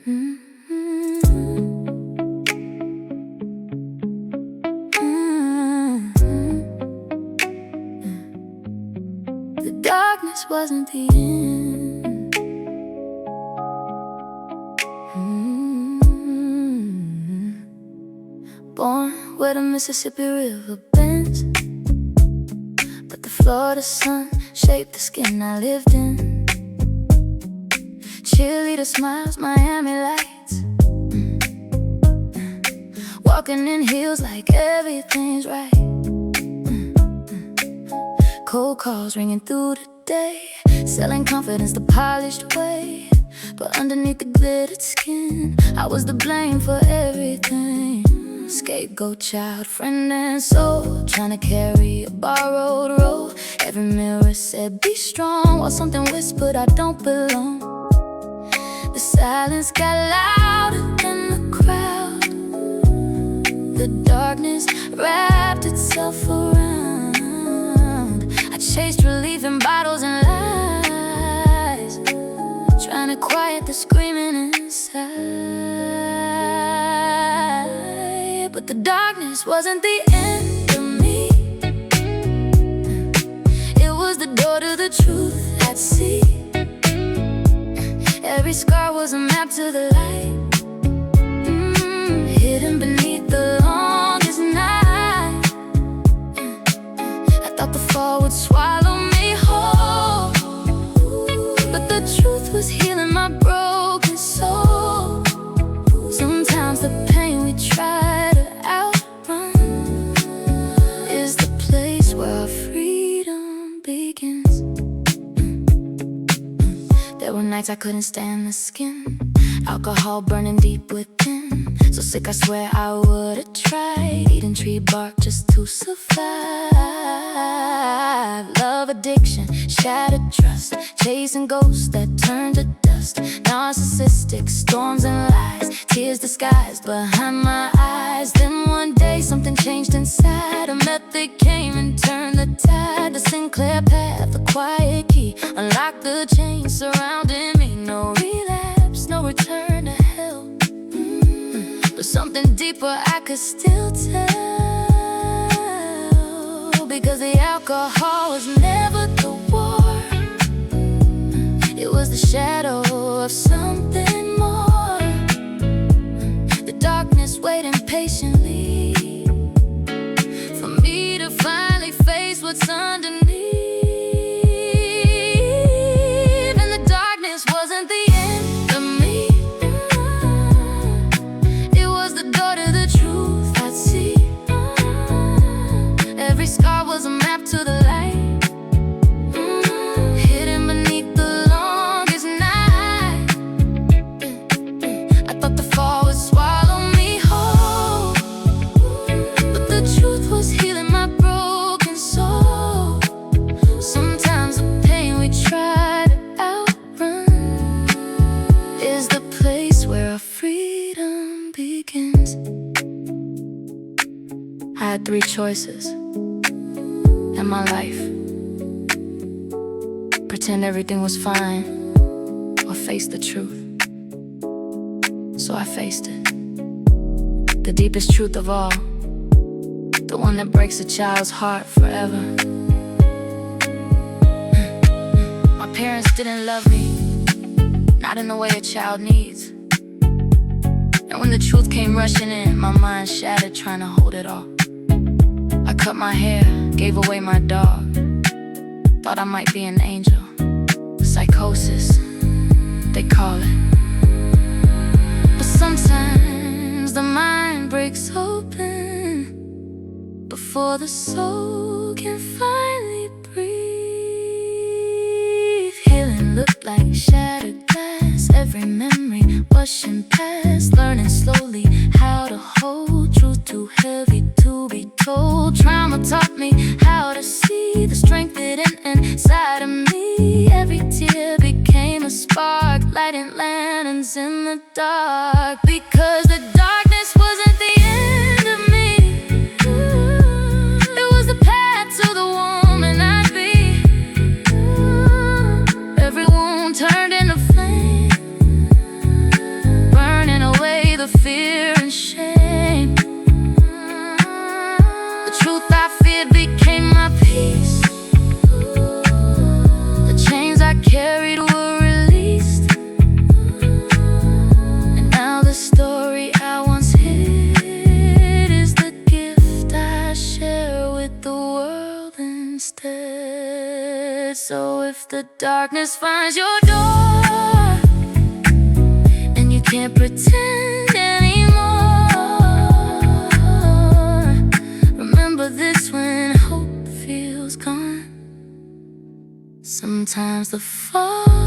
The darkness wasn't the end. Born where the Mississippi River bends, but the Florida sun shaped the skin I lived in. Cheerleader smiles, Miami lights, walking in heels like everything's right. Cold calls ringing through the day, selling confidence the polished way. But underneath the glittered skin, I was to blame for everything. Scapegoat, child, friend and soul, trying to carry a borrowed role. Every mirror said be strong, while something whispered I don't belong. The silence got louder than the crowd. The darkness wrapped itself around. I chased relief in bottles and lies, trying to quiet the screaming inside. But the darkness wasn't the end of me. It was the door to the truth I'd see. Every scar was a map to the light, hidden beneath the longest night. I thought the fall would swallow me whole, but the truth was healing my broken soul. Sometimes the pain we try to outrun is the place where our freedom begins. There were nights I couldn't stand the skin, alcohol burning deep within. So sick I swear I would've tried eating tree bark just to survive. Love addiction, shattered trust, chasing ghosts that turn to dust. Narcissistic storms and lies, tears disguised behind my eyes. Then one day something changed inside. A method came and turned the tide. The Sinclair path, the quiet key, unlocked the chains surrounding me. No relapse, no return to hell, but something deeper I could still tell. Because the alcohol was never the war, it was the shadow of something more. The darkness waiting patiently for me to finally face what's underneath. And the darkness wasn't the end of me. It was the door to the truth I'd see. Every scar was a map to the light, hidden beneath the longest night. I thought the fall would swallow me whole, but the truth was healing my broken soul. Sometimes the pain we try to outrun is the place where our freedom begins. I had 3 choices in my life: pretend everything was fine, or face the truth. So I faced it, the deepest truth of all, the one that breaks a child's heart forever. My parents didn't love me, not in the way a child needs. And when the truth came rushing in, my mind shattered trying to hold it all. I cut my hair, gave away my dog, thought I might be an angel. Psychosis, they call it. But sometimes the mind breaks open before the soul can finally breathe. Healing looked like shattered glass, every memory washing past. Learning slowly how to hold truth too heavy to be told. Trauma taught me how to see the strength hidden inside of me. Every tear became a spark, lighting lanterns in the dark. Because the darkness wasn't the end of me, it was the path to the woman I'd be. Every wound turned into flame, So if the darkness finds your door and you can't pretend anymore, remember this when hope feels gone. Sometimes the fall